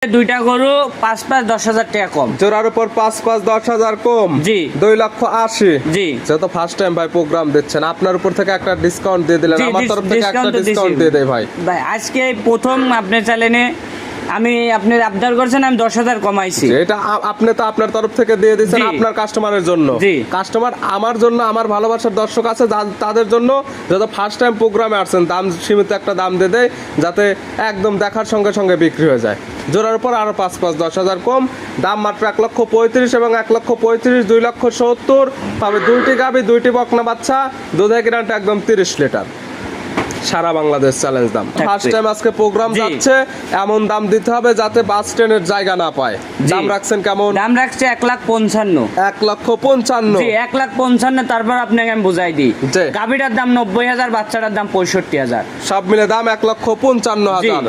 দুইটা গরু ৫-৫-১০,০০০ টাকা কম। জোড়ার উপর ৫-৫-১০,০০০ কম। জি। 2,80,000। জি। যেহেতু ফার্স্ট টাইম ভাই প্রোগ্রাম দিচ্ছেন, আপনার উপর থেকে একটা ডিসকাউন্ট দিয়ে দিলেন, আমার তরফ থেকে একটা ডিসকাউন্ট দিয়ে দেই ভাই। ভাই আজকে প্রথম আপনার চ্যানেলে আমি আপনি আবদার করছেন, আমি 10,০০০ কমাইছি। এটা আপনি তো আপনার তরফ থেকে দিয়ে দিচ্ছেন আপনার কাস্টমারের জন্য। কাস্টমার আমার জন্য, আমার ভালোবাসার দর্শক আছে তাদের জন্য, যাতে ফার্স্ট টাইম প্রোগ্রামে আসছেন, দাম সীমিত একটা দাম দিয়ে দেয়, যাতে একদম দেখার সঙ্গে সঙ্গে বিক্রি হয়ে যায়। জোড়ার উপর আরো 5-5-10,000 কম, দাম মাত্র 1,35,000 এবং 1,35,000 2,70,000 পাবে। দুইটি গাভী, দুইটি বকনা বাচ্চা, দুধের গ্যারান্টি একদম 30 লিটার। সারা বাংলাদেশ চ্যালেঞ্জ দাম। ফার্স্ট টাইম আজকে প্রোগ্রাম যাচ্ছে, এমন দাম দিতে হবে যাতে বাস ট্রেনের জায়গা না পায়। দাম রাখছেন কেমন? দাম রাখছে 1,55,000। 1,55,000। জি 1,55,000। তারপর আপনাকে আমি বুঝাই দিই, গাভীটার দাম 90,000, বাচ্চাটার দাম 65,000, সব মিলে দাম 1,55,000।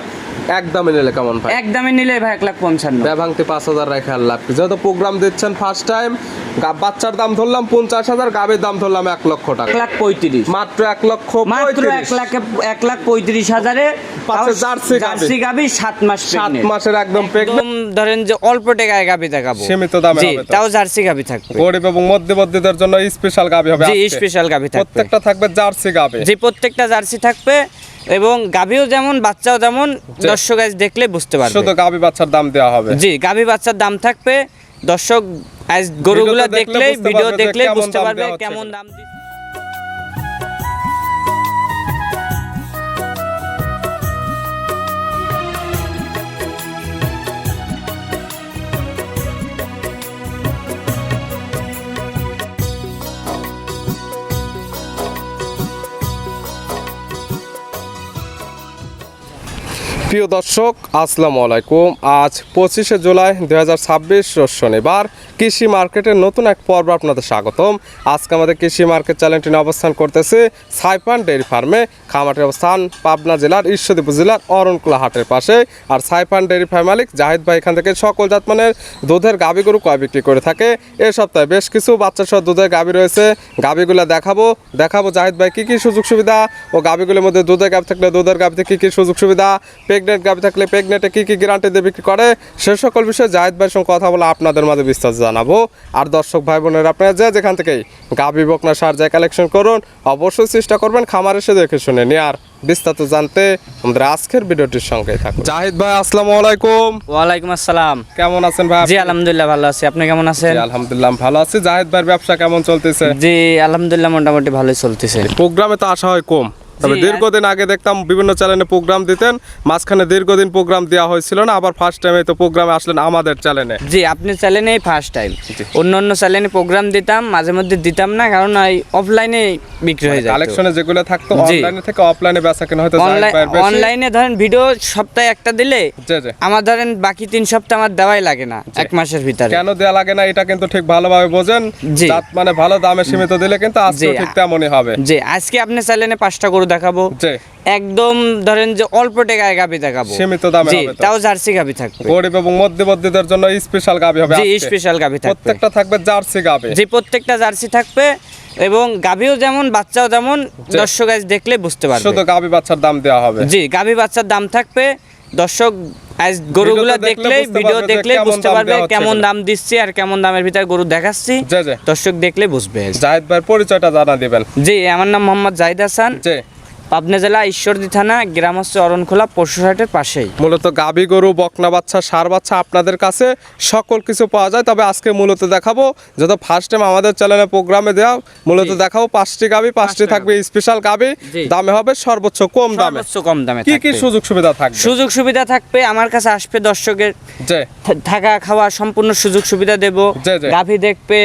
একদমে নিলে কেমন ভাই? একদমে নিলে ভাই 1,55,000। ব্যভাংতি 5,000 রেখে আল্লাহ। যেহেতু প্রোগ্রাম দিচ্ছেন ফার্স্ট টাইম, বাচ্চার দাম ধরলাম 50,000, গাভীর দাম ধরলাম 1 লক্ষ টাকা। 1,35,000 মাত্র 1,35,000 জার্সি গাভী 7 মাস 7 মাসের একদম প্রেগন্যান্ট। ধরেন যে অল্প টাকায় গাভী দেখাবো, সীমিত দামে হবে, তাও জার্সি গাভী থাকবে। গরিব এবং মধ্যবিত্তদের জন্য স্পেশাল গাভী হবে। জি স্পেশাল গাভী থাকবে, প্রত্যেকটা থাকবে জার্সি গাভী। জি প্রত্যেকটা জার্সি থাকবে, এবং গাভীও যেমন বাচ্চাও যেমন, দর্শক আজ দেখলে বুঝতে পারবে। শুধু গাভী বাচ্চার দাম দেওয়া হবে। জি গাভী বাচ্চার দাম থাকবে। দর্শক আজ গরুগুলো দেখলে, ভিডিও দেখলে বুঝতে পারবে কেমন দাম দিচ্ছে। প্রিয় দর্শক আসসালামু আলাইকুম। আজ 25শে জুলাই 2026 রোজ শনিবার। কৃষি মার্কেটের নতুন এক পর্ব আপনাদের স্বাগতম। আজকে আমাদের কৃষি মার্কেট চ্যানেলটি নিয়ে অবস্থান করতেছে সাইফান ডেয়ারি ফার্মে। খামারটির অবস্থান পাবনা জেলার ঈশ্বরদী উপজেলার অরণকুলা হাটের পাশে। আর সাইফান ডেয়ারি ফার্ম মালিক জাহিদ ভাই এখান থেকে সকল জাতমানের দুধের গাভী গরু ক্রয় বিক্রি করে থাকে। এ সপ্তাহে বেশ কিছু বাচ্চা সহ দুধের গাভী রয়েছে, গাভীগুলো দেখাবো জাহিদ ভাই কী কী সুযোগ সুবিধা, ও গাভীগুলোর মধ্যে দুধের গাভী থাকলে দুধের গাভীতে কী কী সুযোগ সুবিধা, প্রেগনেন্ট গাভী থাকলে প্রেগনেন্টে কী কী গ্যারান্টি দিয়ে বিক্রি করে, সে সকল বিষয়ে জাহিদ ভাইয়ের সঙ্গে কথা বলে আপনাদের মাঝে বিস্তারিত জানাবো। আর দর্শক ভাই বোনেরা, আপনারা যেখান থেকেই গাভী বকনা সার যায় কালেকশন করুন, অবশ্যই চেষ্টা করবেন খামার এসে দেখে শুনে নিয়ে। আর বিস্তারিত জানতে আমাদের আজকের ভিডিওটির সঙ্গে থাকুন। জাহিদ ভাই আসসালামু আলাইকুম। ওয়ালাইকুম আসসালাম। কেমন আছেন ভাই? জি আলহামদুলিল্লাহ ভালো আছি, আপনি কেমন আছেন? আলহামদুলিল্লাহ ভালো আছি। জাহিদ ভাইয়ের ব্যবসা কেমন চলতেছে? জি আলহামদুলিল্লাহ মোটামুটি ভালোই চলতেছে। প্রোগ্রামে তো আসা হয় কম, তবে দীর্ঘদিন আগে দেখতাম বিভিন্ন চ্যানেলে প্রোগ্রাম দিতেন, মাঝখানে দীর্ঘদিন প্রোগ্রাম দেওয়া হয়েছিল না, আবার ফার্স্ট টাইমে তো প্রোগ্রামে আসলেন আমাদের চ্যানেলে। জি আপনার চ্যানেলেই ফার্স্ট টাইম। অন্য চ্যানেলে প্রোগ্রাম দিতাম, মাঝে মধ্যে দিতাম না, কারণ অফলাইনে বিক্রি হয়ে যায়। কালেকশনে যেগুলো থাকতো অনলাইনে থেকে অফলাইনে বেচা কেনা হয়তো অনলাইনে ধরেন ভিডিও সপ্তাহে একটা দিলে আমার ধরেন বাকি 3 সপ্তাহ আমার দেওয়াই লাগে না, 1 মাসের ভিতরে। কেন দেওয়া লাগে না এটা কিন্তু ঠিক ভালোভাবে বোঝেন, মানে ভালো দামে সীমিত দিলে কিন্তু আজকে ঠিক তেমনই হবে। জি আজকে আপনার চ্যানেলে 5টা গরু দেখাবো, একদম ধরেন যে অল্প টাকায় গাভী দেখাবো, সীমিত দামে হবে, তাও জার্সি গাভী থাকবে। গরিব এবং মধ্যবিত্তদের জন্য স্পেশাল গাভী হবে। জি স্পেশাল গাভী থাকবে, প্রত্যেকটা থাকবে জার্সি গাভী। জি প্রত্যেকটা জার্সি থাকবে, এবং গাভীও যেমন বাচ্চাও যেমন, দর্শক আজ দেখলে বুঝতে পারবে। শুধু গাভী বাচ্চার দাম দেওয়া হবে। জি গাভী বাচ্চার দাম থাকবে। দর্শক আজ গরুগুলো দেখলে, ভিডিও দেখলে বুঝতে পারবে কেমন দাম দিচ্ছি আর কেমন দামের ভিতরে গরু দেখাচ্ছি, দর্শক দেখলে বুঝবে। জাহিদ ভাইয়ের পরিচয়টা জানা দিবেন। জি আমার নাম মোহাম্মদ জাহিদ হাসান, পাবনা জেলা ঈশ্বরদী থানা, গ্রাম হচ্ছে অরণখোলা, পশুহাটের পাশেই। মূলত গাভী গরু, বকনা বাচ্চা, ষাঁড় বাচ্চা আপনাদের কাছে সকল কিছু পাওয়া যায়। তবে আজকে মূলত দেখাবো, যত ফার্স্ট টাইম আমাদের চ্যানেলে প্রোগ্রামে দেওয়া, মূলত দেখাবো 5টি গাভী, 5টি থাকবে স্পেশাল গাভী, দামে হবে সর্বোচ্চ কম দামে। কি কি সুযোগ সুবিধা থাকবে? সুযোগ সুবিধা থাকবে, আমার কাছে আসবে দর্শকের থাকা খাওয়া সম্পূর্ণ সুযোগ সুবিধা দেব। গাভী দেখবে,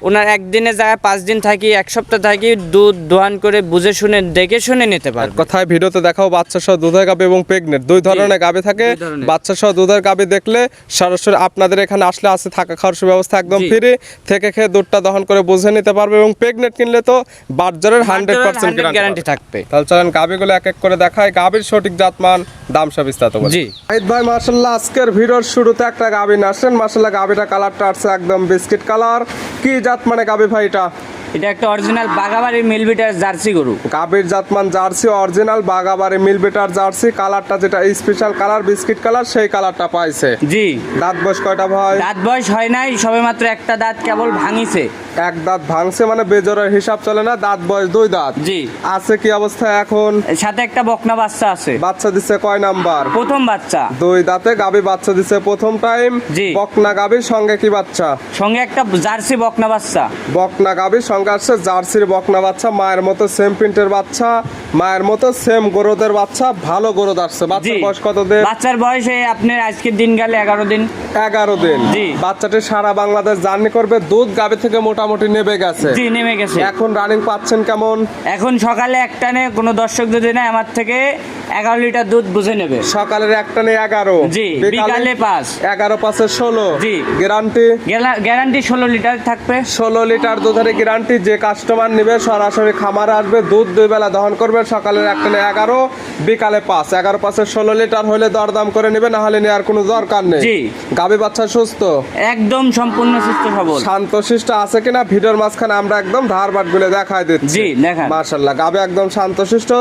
ওনার একদিনে যায় 5 দিন থাকি, 1 সপ্তাহ থাকি, দুধ দোয়ান করে বুঝে শুনে দেখে শুনে নিতে পারবে। কথায় ভিডিওতে দেখাও বাচ্চা সহ দুধের গাভী এবং প্রেগনেন্ট, 2 ধরনের গাভী থাকে। বাচ্চা সহ দুধের গাভী দেখলে সরাসরি আপনাদের এখানে আসলে আছে থাকা খাওয়ার সুব্যবস্থা একদম ফ্রি, থেকে খেয়ে দুধটা দহন করে বুঝে নিতে পারবে। এবং প্রেগনেন্ট কিনলে তো বাচ্চাদের 100% গ্যারান্টি থাকবে। তাহলে চলেন গাভীগুলো এক এক করে দেখাই, গাভীর সঠিক জাতমান, দাম সব বিস্তারিত বলি। জি জাহিদ ভাই মাশাআল্লাহ, আজকের ভিডিওর শুরুতে একটা গাভী আসেন, মাশাআল্লাহ গাভীটা কালারটা আছে একদম বিস্কিট কালার। কি জাত মানে গাভী ভাই এটা? এটা একটা অরিজিনাল বাগাবাড়ির মিলবিটার জার্সি গরু। গাভীর জাতমান জার্সি অরিজিনাল বাগাবাড়ি মিলবিটার জার্সি, কালারটা যেটা স্পেশাল কালার বিস্কিট কালার সেই কালারটা পাইছে। জি। দাঁত বয়স কয়টা ভাই? দাঁত বয়স হয় নাই, সবেমাত্র একটা দাঁত কেবল ভাঙিছে। এক দাঁত ভাঙছে মানে বেজোরের হিসাব চলে না। দাঁত বয়স 2 দাঁত। জি। আছে কি অবস্থায় এখন? সাথে একটা বকনা বাচ্চা আছে। বাচ্চা দিচ্ছে কয় নাম্বার? প্রথম বাচ্চা। 2 দাঁতে গাভী বাচ্চা দিচ্ছে প্রথম টাইম। জি। বকনা গাভীর সঙ্গে কি বাচ্চা? সঙ্গে একটা জার্সি বকনা বাচ্চা। বকনা গাভীর সঙ্গে আসছে জার্সির বকনা বাচ্চা, মায়ের মতো সেম প্রিন্টের বাচ্চা, মায়ের মতো সেম গরুদের বাচ্চা, ভালো গরুদ আসছে। বাচ্চার বয়স কত দিন? বাচ্চার বয়স এই আপনার আজকের দিন গেলে 11 দিন। 11 দিন। জি। বাচ্চাটি সারা বাংলাদেশ জার্নি করবে। দুধ গাভী থেকে মোটামুটি নেবে গেছে। জি, নেমে গেছে। এখন রানিং পাচ্ছেন কেমন? এখন সকালে একটানে কোনো দর্শক যদি নেয় আমার থেকে 11 লিটার দুধ বুঝে নেবে। সকালের একটানে 11। জি। বিকালে 5। 11 5 16। জি। গ্যারান্টি? গ্যারান্টি 16 লিটার থাকবে। 16 লিটার দুধের গ্যারান্টি। যে কাস্টমার নেবে সরাসরি খামারে আসবে, দুধ 2 বেলা দহন করবে। সকালের একটানে 11, বিকালে 5। 11 5 16 লিটার হলে দরদাম করে নেবে, না হলে নেওয়ার কোনো দরকার নেই। জি। গাভী বাচ্চা সুস্থ? একদম সম্পূর্ণ সুস্থ সবল। শান্তশিষ্ট আছে কিনা ভিডিওর মাঝখানে আমরা একদম ধারবাট গুলো দেখাই দিচ্ছি। জি, দেখান। মাশাআল্লাহ, গাভী একদম শান্তশিষ্ট,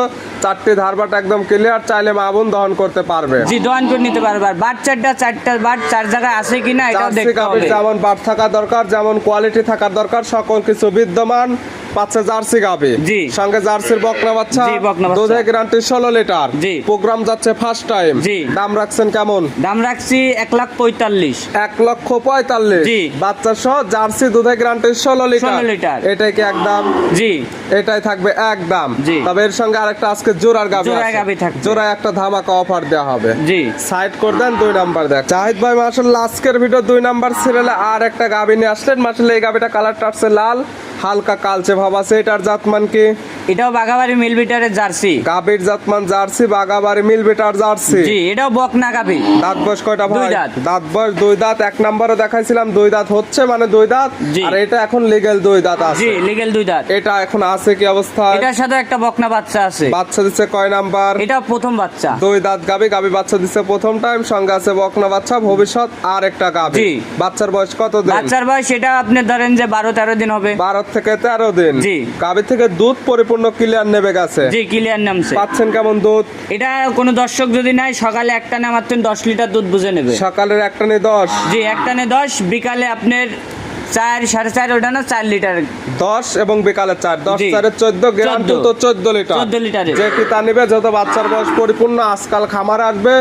4টি ধারবাট একদম ক্লিয়ার, চাইলে মা বোন দহন করতে পারবে। জি, দহন করে নিতে পারবে। আর বাচ্চাটা 4টা বাট 4 জায়গায় আছে কিনা এটাও দেখতে হবে। যেমন বাট থাকা দরকার, যেমন কোয়ালিটি থাকার দরকার, সকল কিছু বিদ্যমান। পাচ্ছে জার্সি গাভী। জি। সঙ্গে জার্সির বকনা বাচ্চা। জি, বকনা বাচ্চা। দুধের গ্যারান্টি 16 লিটার। জি। প্রোগ্রাম যাচ্ছে ফার্স্ট টাইম। জি। দাম রাখছেন কেমন? দাম রাখছি 1,45,000। 1,45,000। জি। বাচ্চা সহ জার্সি দুধের গ্যারান্টি 16 লিটার। 16 লিটার। এটাই কি একদম? জি। এটাই থাকবে একদম। জি। তবে এর সঙ্গে আরেকটা আজকে জোড়ার গাভী জোড়ার আছে। গাভী থাকবে। জোড়ায় একটা ধামাকা অফার দেওয়া হবে। জি। সাইড করে দেন, 2 নাম্বার দেখ। জাহিদ ভাই মাশাআল্লাহ আজকের ভিডিও 2 নাম্বার সিরিয়ালে আর একটা গাভী নিয়ে আসলেন। মাশাআল্লাহ এই গাভীটা কালারটা আসছে লাল, হালকা কালচে ভাব আছে। এটার জাতমান কি? এটাও বাগাবাড়ি মিলবিটারের জার্সি। গাভীর জাতমান জার্সি, বাগাবাড়ি মিলবিটার জার্সি। জি, এটাও বকনা গাভী। দাঁত বয়স কয়টা ভাই? 2 দাঁত। দাঁত বয়স 2 দাঁত। এক নম্বরে দেখাইছিলাম 2 দাঁত হচ্ছে, মানে 2 দাঁত। জি। আর এটা এখন লিগ্যাল 2 দাঁত আছে। জি, লিগ্যাল 2 দাঁত। এটা এখন আছে কি অবস্থা? এটার সাথে একটা বকনা বাচ্চা আছে। বাচ্চা দিচ্ছে কয় নাম্বার? এটা প্রথম বাচ্চা। 2 দাঁত গাভী। গাভী বাচ্চা দিচ্ছে প্রথম টাইম। সঙ্গে আছে বকনা বাচ্চা, ভবিষ্যৎ আর একটা গাভী। জি। বাচ্চার বয়স কত দিন? বাচ্চার বয়স এটা আপনি ধরেন যে 12-13 দিন হবে। 12 থেকে 13 দিন। জি। গাভী থেকে দুধ পরিপূর্ণ ক্লিয়ার নেবে গেছে। জি, ক্লিয়ার নামছে। পাচ্ছেন কেমন দুধ? এটা কোনো দর্শক যদি নাই সকালে একটানে মাত্র 10 লিটার দুধ বুঝে নেবে। সকালের একটানে 10। জি, একটানে 10, বিকালে আপনার 4 4.5 ওটা না 4 লিটার। 10 এবং বিকালে 4। 10 জি। 4 14 গ্যারান্টি তো 14 লিটার। 14 লিটারের। যে কি তা নিবে, যত বাচ্চার বয়স পরিপূর্ণ আজকাল খামারে আসবে,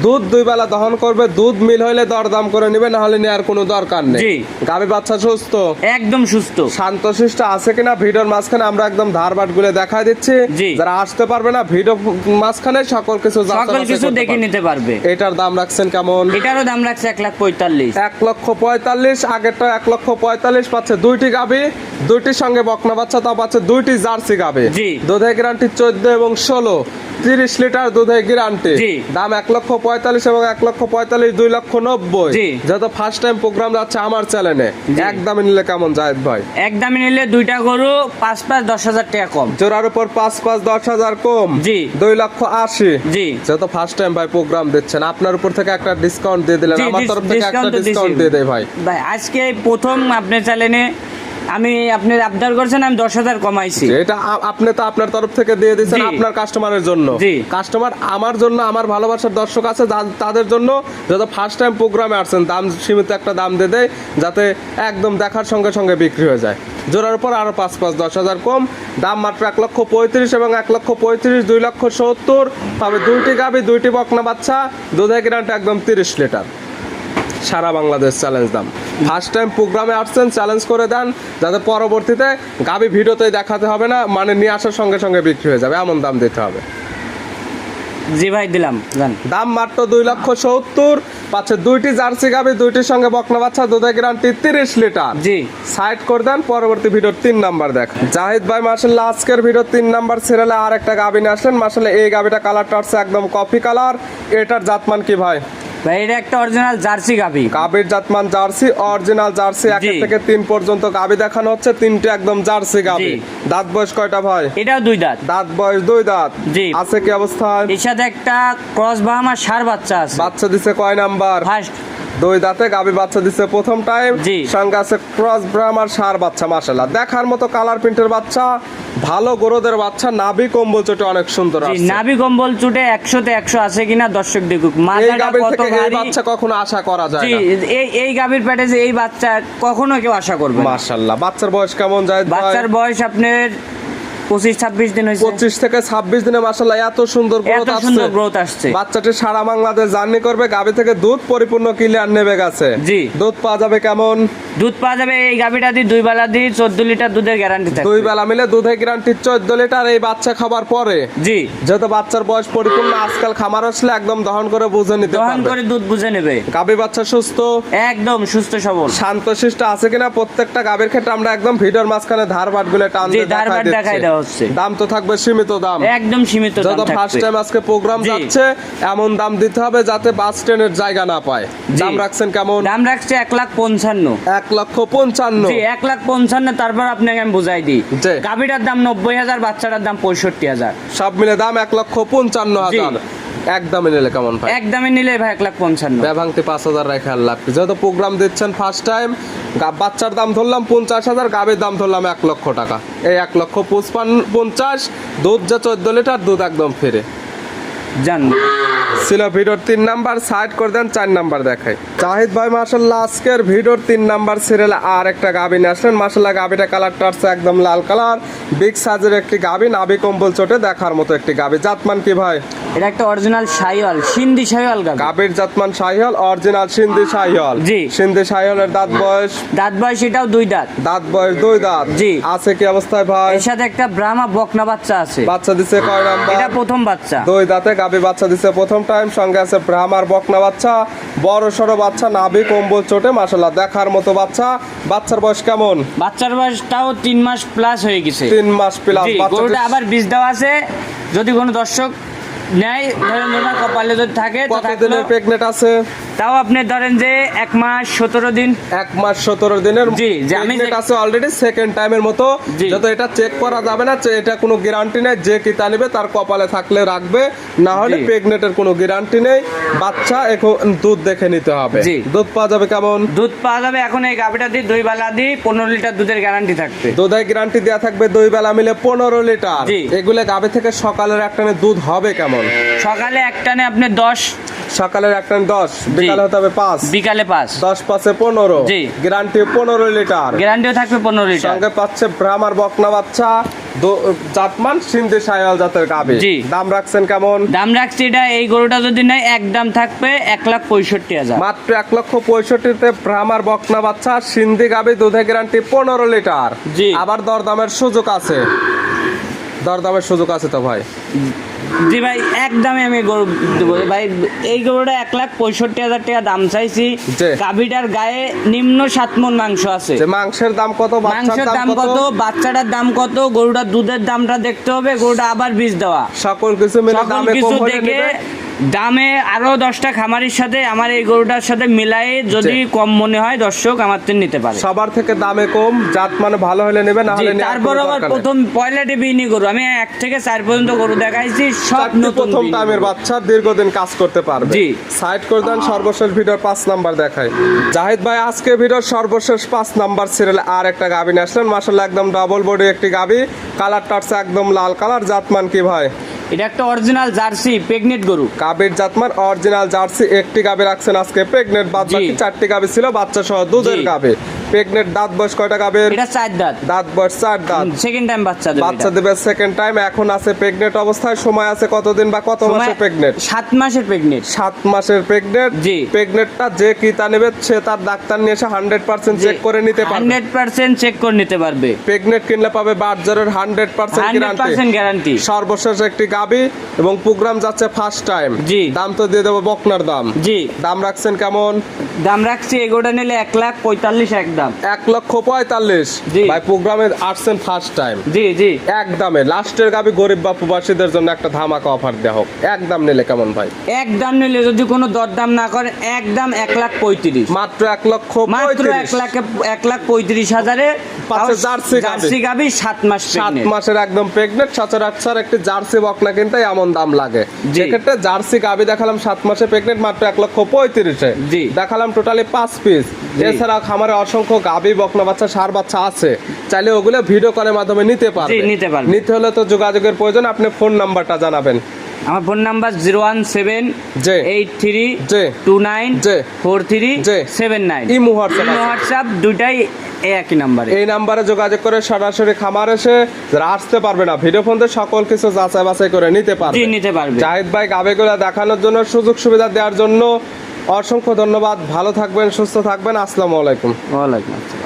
দুধ 2 বেলা দহন করবে, দুধ মিল হইলে দরদাম করে নিবে, না হলে নেওয়ার কোনো দরকার নেই। জি। গাভী বাচ্চা সুস্থ? একদম সুস্থ। শান্তশিষ্ট আছে কিনা ভিডিওর মাঝখানে আমরা একদম ধারবাট গুলো দেখাই দিচ্ছি। জি। যারা আসতে পারবে না ভিডিও মাঝখানে সকল কিছু সকল কিছু দেখে নিতে পারবে। এটার দাম রাখছেন কেমন? এটারও দাম রাখছে 1,45,000। 1,45,000। আগেরটা 1,45,000 পাচ্ছে 2টি গাভী, 2টির সঙ্গে বকনা বাচ্চা, তাও পাচ্ছে 2টি জার্সি গাভী। জি। দুধের গ্যারান্টি 14 এবং 16, 30 লিটার দুধের গ্যারান্টি। জি। দাম 1,45,000 এবং 1,45,000 2,90,000। জি। যত ফার্স্ট টাইম প্রোগ্রাম যাচ্ছে আমার চ্যানেলে, জি। একদমই নিলে কেমন জায়েদ ভাই? একদমই নিলে 2টা গরু 5-5 10,000 টাকা কম। জোড়ার উপর 5 10,000 কম। জি। 2,80,000। জি। যত ফার্স্ট টাইম ভাই প্রোগ্রাম দিচ্ছেন, আপনার উপর থেকে একটা ডিসকাউন্ট দিয়ে দিলেন, জি, আমার তরফ থেকে একটা discount তো ডিসকাউন্ট দিছি। দিয়ে দেয় ভাই। ভাই আজকে প্রথম আপনার চ্যানেলে আমি আপনার আবদার করছেন, আমি 10,000 কমাইছি। এটা আপনি তো আপনার তরফ থেকে দিয়ে দিয়েছেন জি। আপনার কাস্টমারের জন্য। জি। কাস্টমার আমার জন্য, আমার ভালোবাসার দর্শক আছে তাদের জন্য, যত ফার্স্ট টাইম প্রোগ্রামে আসছেন, দাম সীমিত একটা দাম দিয়ে দেয়, যাতে একদম দেখার সঙ্গে সঙ্গে বিক্রি হয়ে যায়। জোড়ার উপর আরো 5 10,000 কম। দাম মাত্র 1,35,000 এবং 1,35,000 2,70,000। তবে 2টি গাভী, 2টি বকনা বাচ্চা, দুধের গ্যারান্টি একদম 30 লিটার। সারা বাংলাদেশ চ্যালেঞ্জ দাম। ফার্স্ট টাইম প্রোগ্রামে আসছেন, চ্যালেঞ্জ করে দেন, যাতে পরবর্তীতে গাভী ভিডিওতেই দেখাতে হবে না, মানে নিয়ে আসার সঙ্গে সঙ্গে বিক্রি হয়ে যাবে, এমন দাম দিতে হবে। জি ভাই, দিলাম জান। দাম মাত্র 2,70,000। পাচ্ছে 2টি জার্সি গাভী, 2টির সঙ্গে বকনা বাচ্চা, দুধের গ্যারান্টি 30 লিটার। জি। সাইড করে দেন, পরবর্তী ভিডিওর 3 নাম্বার দেখ। জাহিদ ভাই মাশাআল্লাহ আজকের ভিডিওর 3 নাম্বার সিরিয়ালে আর একটা গাভী নিয়ে আসলেন। মাশাআল্লাহ এই গাভীটা কালারটা হচ্ছে একদম কফি কালার। এটার জাতমান কি ভাই? ভাই এটা একটা অরিজিনাল জার্সি গাভী। গাভীর জাতমান জার্সি, অরিজিনাল জার্সি। 1 জি। থেকে 3 পর্যন্ত গাভী দেখানো হচ্ছে, 3টে একদম জার্সি গাভী। জি। দাঁত বয়স কয়টা ভাই? এটাও 2 দাঁত। দাঁত বয়স 2 দাঁত। জি। আছে কি অবস্থায়? এর সাথে একটা ক্রস বাহামা ষাঁড় বাচ্চা আছে। বাচ্চা দিছে কয় নাম্বার? ফার্স্ট দুই দাঁতে গাবি বাচ্চা দিচ্ছে প্রথম টাইম। জি। সঙ্গে আছে ক্রস ব্রাহ্মার ষাঁড় বাচ্চা, মাশাআল্লাহ দেখার মতো কালার প্রিন্টের বাচ্চা, ভালো গরুদের বাচ্চা, নাভি কম্বল চোটে অনেক সুন্দর জি, আছে। নাভি কম্বল চুটে 100 তে 100 আছে কিনা দর্শক দেখুক। এই মাথাটা গাভীর কত থেকে এই ভারী। বাচ্চা কখনো আশা করা যায় জি, না। এই গাভীর পেটে যে এই বাচ্চা কখনো কেউ আশা করবে না। মাশাআল্লাহ। বাচ্চার বয়স কেমন যায়? বাচ্চার বয়স আপনার 25-26 দিন হয়েছে। 25 থেকে 26 দিনে মাশাআল্লাহ এত সুন্দর গ্রোথ এত আসছে। সুন্দর গ্রোথ আসছে। বাচ্চাটি সারা বাংলাদেশ জার্নি করবে, গাভী থেকে দুধ পরিপূর্ণ ক্লিয়ার নেবে গেছে। জি। দুধ পাওয়া যাবে কেমন? দুধ পাওয়া যাবে এই গাভীটা দিয়ে 2 বেলা দিয়ে 14 লিটার দুধের গ্যারান্টি থাকে। 2 বেলা মিলে দুধের গ্যারান্টি 14 লিটার। এই বাচ্চা খাবার পরে জি, যেহেতু বাচ্চার বয়স পরিপূর্ণ, আজকাল খামার আসলে একদম দহন করে বুঝে নিতে দহন পারবে। করে দুধ বুঝে নেবে। গাভী বাচ্চা সুস্থ, একদম সুস্থ সবল, শান্তশিষ্ট আছে কিনা প্রত্যেকটা গাভীর ক্ষেত্রে আমরা একদম ভিডিওর মাঝখানে ধারবাট গুলো টান জি, দিয়ে ধারবাট দেখাই দেখাই দেওয়া হচ্ছে। দাম তো থাকবে সীমিত দাম, একদম সীমিত দাম যত ফার্স্ট থাকবে। টাইম আজকে প্রোগ্রাম জি। যাচ্ছে এমন দাম দিতে হবে যাতে বাস স্ট্যান্ডের জায়গা না পায়। জি। দাম রাখছেন কেমন? দাম রাখছে 1,55,000। 1,55,000। জি, 1,55,000। তারপর আপনাকে আমি বুঝাই দিই, জি। গাভীটার দাম 90,000, বাচ্চাটার দাম 65,000। সব মিলে দাম 1,55,000। একদমই নিলে কেমন ভাই? একদমই নিলে ভাই 1,55,000। ব্যভাংতি 5,000 রেখে আল্লাহ, যেহেতু প্রোগ্রাম দিচ্ছেন ফার্স্ট টাইম, বাচ্চার দাম ধরলাম 50,000, গাভীর দাম ধরলাম 1 লক্ষ টাকা। এই 1,55,000, দুধ যে 14 লিটার, দুধ একদম ফিরে জান ছিল। ভিডিওর 3 নাম্বার সাইড করে দেন, 4 নাম্বার দেখাই। জাহিদ ভাই মাশাআল্লাহ আজকের ভিডিওর 3 নাম্বার সিরিয়ালে আর একটা গাভী নিয়ে আসলেন। মাশাআল্লাহ গাভীটা কালারটা আছে একদম লাল কালার, বিগ সাইজের একটি গাভী, নাভি কম্বল চোটে দেখার মতো একটি গাভী। জাতমান কি ভাই? এটা একটা অরিজিনাল শাহিওয়াল, সিন্ধি শাহিওয়াল গাভী। গাভীর জাতমান শাহিওয়াল, অরিজিনাল সিন্ধি শাহিওয়াল। জি। সিন্ধি শাহিওয়ালের দাঁত বয়স? দাঁত বয়স এটাও 2 দাঁত। দাঁত বয়স 2 দাঁত। জি। আছে কি অবস্থায় ভাই? এর সাথে একটা ব্রাহ্মা বকনা বাচ্চা আছে। বাচ্চা দিছে কয় নাম্বার? এটা প্রথম বাচ্চা। 2 দাঁতে গাভী বাচ্চা দিছে প্রথম টাইম। সঙ্গে আছে ব্রাহ্মার বকনা বাচ্চা, বড় সড়ো বাচ্চা, নাভি কম্বল চোটে মাশাআল্লাহ দেখার মতো বাচ্চা। বাচ্চার বয়স কেমন? বাচ্চার বয়স তাও 3 মাস প্লাস হয়ে গেছে। 3 মাস প্লাস। জি, গরুটা আবার বীজ দেওয়া আছে। যদি কোনো দর্শক নেয়, ধরেন ওনার কপালে যদি থাকে তো থাকলো। কতদিনের প্রেগনেন্ট আছে? তাও আপনি ধরেন যে 1 মাস 17 দিন। 1 মাস 17 দিনের। জি, যে আমি প্রেগনেন্ট আছে অলরেডি, সেকেন্ড টাইমের মতো। জি। যত এটা চেক করা যাবে না, এটা কোনো গ্যারান্টি নেই। যে কিতা নেবে তার কপালে থাকলে রাখবে, না হলে জি। প্রেগনেন্টের কোনো গ্যারান্টি নেই। বাচ্চা এখন দুধ দেখে নিতে হবে। জি। দুধ পাওয়া যাবে কেমন? দুধ পাওয়া যাবে এখন এই গাভীটা দিয়ে 2 বেলা দিয়ে 15 লিটার দুধের গ্যারান্টি থাকবে। দুধের গ্যারান্টি দেওয়া থাকবে 2 বেলা মিলে 15 লিটার। জি। এগুলো গাভী থেকে সকালের একটানে দুধ হবে কেমন? সকালে একটানে আপনি 10, সকালের একটানে 10, বিকালে হতে হবে 5, বিকালে 5। 10 5 15। জি। Guarantee 15 litre. গ্যারান্টিও থাকবে 15 লিটার। সঙ্গে পাচ্ছে ব্রাহ্মার বকনা বাচ্চা, জাতমান সিন্ধি শাহিওয়াল জাতের গাভী। জি। দাম রাখছেন কেমন? দাম রাখছি এটা, এই গরুটা যদি নেয় একদম থাকবে 1,65,000। মাত্র 1,65,000-তে ব্রাহ্মার বকনা বাচ্চা, সিন্ধি গাভী, দুধের গ্যারান্টি 15 লিটার। জি। আবার দরদামের সুযোগ আছে। দরদামের সুযোগ আছে তো ভাই? জি ভাই, একদমই আমি গরু দেবো ভাই। এই গরুটা 1,65,000 টাকা দাম চাইছি। জি। গাভীটার গায়ে নিম্ন 7 মণ মাংস আছে। যে মাংসের দাম কত, বাচ্চার মাংসের দাম কত, বাচ্চাটার দাম কত, গরুটার দুধের দামটা দেখতে হবে। গরুটা আবার বীজ দেওয়া, সকল কিছু মিলে সকল দামে কিছু কম হলে দেখে নেবে। দামে আরো 10টা খামারির সাথে আমার এই গরুটার সাথে মিলাই যদি কম মনে হয় দর্শক আমার থেকে নিতে পারে। সবার থেকে দামে কম, জাত মানে ভালো হলে নেবে, না হলে নেওয়ার তারপর কোনো আবার দরকার নেই। প্রথম পয়লাটি বিনি গরু, আমি 1 থেকে 4 পর্যন্ত গরু দেখাইছি, সব চারটি নতুন প্রথম বিনি টাইমের গরু। বাচ্চা দীর্ঘদিন কাজ করতে পারবে। জি। সাইড করে দেন, সর্বশেষ ভিডিওর 5 নাম্বার দেখাই। জাহিদ ভাই আজকে ভিডিওর সর্বশেষ 5 নাম্বার সিরিয়ালে আর একটা গাভী নিয়ে আসলেন। মাশাআল্লাহ একদম ডাবল বডি একটি গাভী, কালারটা হচ্ছে একদম লাল কালার। জাতমান কি ভাই? এটা একটা অরিজিনাল জার্সি প্রেগনেন্ট গরু। গাভীর জাতমান অরিজিনাল জার্সি। একটি গাভী রাখছেন আজকে প্রেগনেন্ট, বাদ বাকি জি। 4টি গাভী ছিল বাচ্চা সহ দুধের জি। গাভী। প্রেগনেন্ট, দাঁত বয়স কয়টা গাভীর? এটা 4 দাঁত। দাঁত বয়স 4 দাঁত। সেকেন্ড টাইম বাচ্চা দেবে বাচ্চা এটা। দেবে সেকেন্ড টাইম। এখন আছে প্রেগনেন্ট অবস্থায়। সময় আছে কতদিন বা কত মাসে প্রেগনেন্ট? 7 মাসের প্রেগনেন্ট। 7 মাসের প্রেগনেন্ট। জি। প্রেগনেন্টটা যে কিতা নেবে সে তার ডাক্তার নিয়ে এসে 100% চেক করে নিতে পারবে। 100% চেক করে নিতে পারবে। প্রেগনেন্ট কিনলে পাবে বাজারের 100% গ্যারান্টি। 100% গ্যারান্টি। সর্বশেষ একটি গাবি এবং প্রোগ্রাম যাচ্ছে ফার্স্ট টাইম। জি। দাম তো দিয়ে দেবো বকনার দাম। জি। দাম রাখছেন কেমন? দাম রাখছি এগোটা নিলে 1,45,000 একদম। 1,45,000। জি। ভাই প্রোগ্রামে আসছেন ফার্স্ট টাইম, জি জি। একদমে লাস্টের গাবি গরিব বা প্রবাসীদের জন্য একটা ধামাকা অফার দেওয়া হোক। একদম নিলে কেমন ভাই? একদম নিলে যদি কোনো দরদাম না করে একদম 1,35,000। মাত্র 1,35,000। 1,35,000 পাঁচে জার্সি গাভী। জার্সি গাভী 7 মাস 7 মাসের একদম প্রেগনেন্ট, সচরাচর একটি জার্সি বকনা বকনা কিনতে এমন দাম লাগে। সেক্ষেত্রে জার্সি গাভী দেখালাম 7 মাসে প্রেগনেন্ট মাত্র 1,35,000-এ, দেখালাম টোটালি 5 পিস। এছাড়া খামারে অসংখ্য গাভী বকনা বাচ্চা ষাঁড় বাচ্চা আছে, চাইলে ওগুলো ভিডিও কলের মাধ্যমে নিতে পারবে। নিতে হলে তো যোগাযোগের প্রয়োজন, আপনি ফোন নাম্বারটা জানাবেন। আমার ফোন নাম্বার 01783294379। ইমো হোয়াটসঅ্যাপ দুটাই একই নাম্বারে। এই নাম্বারে যোগাযোগ করে সরাসরি খামার এসে যারা আসতে পারবে না, ভিডিও ফোন দিয়ে সকল কিছু যাচাই বাছাই করে নিতে পারবে। জাহিদ ভাই গাভীগুলো দেখানোর জন্য, সুযোগ সুবিধা দেওয়ার জন্য অসংখ্য ধন্যবাদ। ভালো থাকবেন, সুস্থ থাকবেন। আসসালামু আলাইকুম। ওয়ালাইকুম আসসালাম।